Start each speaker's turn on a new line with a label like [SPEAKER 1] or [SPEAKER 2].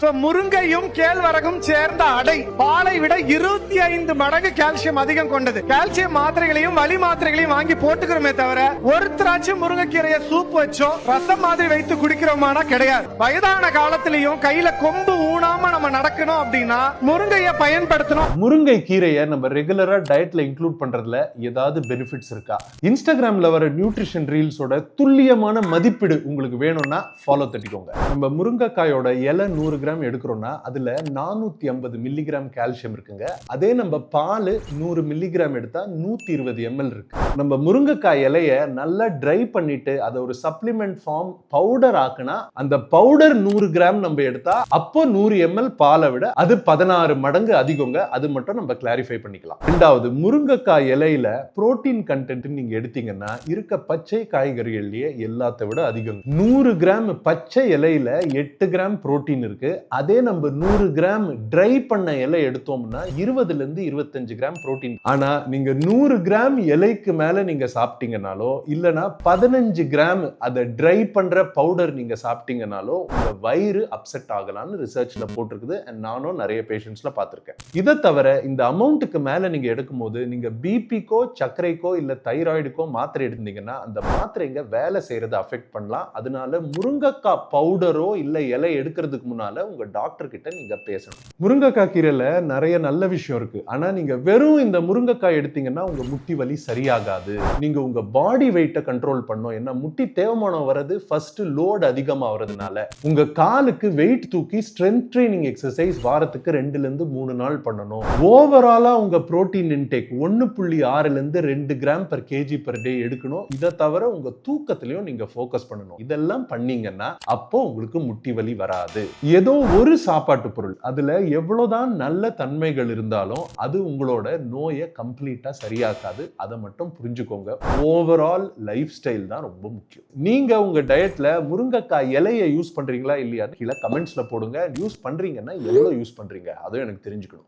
[SPEAKER 1] முருங்கையும் கேழ்வரகும் சேர்ந்த அடை பாலை விட 25 மடங்கு கால்சியம் அதிகம் கொண்டது. கால்சியம் மாத்திரைகளையும் வலி மாத்திரைகளையும் வாங்கி போட்டுக்கிறோமே தவிர ஒருத்தராச்சும் முருங்கைக்கீரையை சூப் வச்சோ ரசம் மாதிரி வைத்து குடிக்கிறோமானா கிடையாது. வயதான காலத்திலையும் கையில கொம்பு ஊனாம நம்ம நடக்கணும் அப்படின்னா முருங்கையை பயன்படுத்தணும்.
[SPEAKER 2] முருங்கை கீரையை நம்ம ரெகுலரா டயட்ல இன்க்ளூட் பண்றதுல ஏதாவது பெனிஃபிட்ஸ் இருக்கா? இன்ஸ்டாகிராம்ல வர நியூட்ரிஷன் ரீல்ஸோட துல்லியமான மதிப்பீடு உங்களுக்கு வேணும்னா ஃபாலோ தட்டிக்கோங்க. நம்ம முருங்கைக்காயோட இலை 100 கிராம் எடுக்கிறோம்னா அதுல 450 மில்லிகிராம் கால்சியம் இருக்குங்க. அதே நம்ம பால் 100 மில்லிகிராம் எடுத்தா 120 ml இருக்கு. நம்ம முருங்கைக்காய் இலைய நல்லா ட்ரை பண்ணிட்டு அதை ஒரு சப்ளிமெண்ட் ஃபார்ம் பவுடர் ஆக்குனா அந்த பவுடர் 100 கிராம் நம்ம எடுத்தா அப்போ 100 ml பாலை விட அது 16 மடங்கு அதிகங்க. அது மட்டும் நம்ம கிளாரிஃபை பண்ணிக்கலாம். ரெண்டாவது, முருங்கைக்காய் இலையில புரோட்டீன் கண்டென்ட் நீங்க எடுத்தீங்கன்னா இருக்க பச்சை காய்கறிகள்லயே எல்லாத்தை விட அதிகம். 100 கிராம் பச்சை இலையில 8 கிராம் புரோட்டீன் இருக்கு. அதே நம்ம 100 கிராம் ட்ரை பண்ண இலை எடுத்தோம்னா 20 இருந்து 25 கிராம் புரோட்டீன். ஆனா நீங்க 100 கிராம் இலைக்கு மேல நீங்க சாப்பிட்டீங்கனாலோ இல்லனா 15 கிராம் அதை ட்ரை பண்ற பவுடர் நீங்க சாப்பிட்டீங்கனாலோ உங்க வயிறு அப்செட் ஆகலாம்னு ரிசர்ச்ல போட்டிருக்குது. நானும் நிறைய பேஷண்ட்ஸ்ல பார்த்திருக்கேன். இதை தவிர இந்த அமௌண்ட்டுக்கு மேல நீங்க எடுக்கும் போது நீங்க பிபிக்கோ சர்க்கரைக்கோ இல்ல தைராய்டுக்கோ மாத்திரை எடுத்தீங்கன்னா அந்த மாத்திரைங்க வேலை செய்யறதை அஃபெக்ட் பண்ணலாம். அதனால முருங்கைக்காய் பவுடரோ இல்ல இலை எடுக்கிறதுக்கு முன்னால உங்க டாக்டர் கிட்ட நீங்க பேசணும். முருங்கைக்காய் கீரையில நிறைய நல்ல விஷயம் இருக்கு. ஆனா நீங்க வெறும் இந்த முருங்கைக்காய் எடுத்தீங்கன்னா உங்க முட்டி வலி சரியாகாது. நீங்க உங்க பாடி வெயிட்ட கண்ட்ரோல் பண்ணும். ஏன்னா முட்டி தேய்மானம் வரது ஃபர்ஸ்ட் லோட் அதிகமா வரதுனால உங்க காலுக்கு வெயிட் தூக்கி ஸ்ட்ரென்த் ட்ரைனிங் எக்ஸசைஸ் வாரத்துக்கு 2 இருந்து 3 நாள் பண்ணணும். ஓவராலா உங்க புரோட்டீன் இன்டேக் 1.6 இருந்து 2 gram per kg per day எடுக்கணும். இதை தவிர உங்க தூக்கத்திலையும் நீங்க ஃபோக்கஸ் பண்ணணும். இதெல்லாம் பண்ணீங்கன்னா அப்போ உங்களுக்கு முட்டி வலி வராது. ஏதோ ஒரு சாப்பாட்டு பொருள் அதுல எவ்வளவுதான் நல்ல தன்மைகள் இருந்தாலும் அது உங்களோட நோயை கம்ப்ளீட்டா சரியாக்காது. அதை மட்டும் புரிஞ்சுக்கோங்க. ஓவரால் லைஃப் ஸ்டைல் தான் ரொம்ப முக்கியம். நீங்க உங்க டயட்ல முருங்கைக்காய் இலையை யூஸ் பண்றீங்களா இல்லையா கீழே கமெண்ட்ஸ்ல போடுங்க. யூஸ் பண்றீங்கன்னா எவ்வளவு யூஸ் பண்றீங்க அதுவும் எனக்கு தெரிஞ்சுக்கணும்.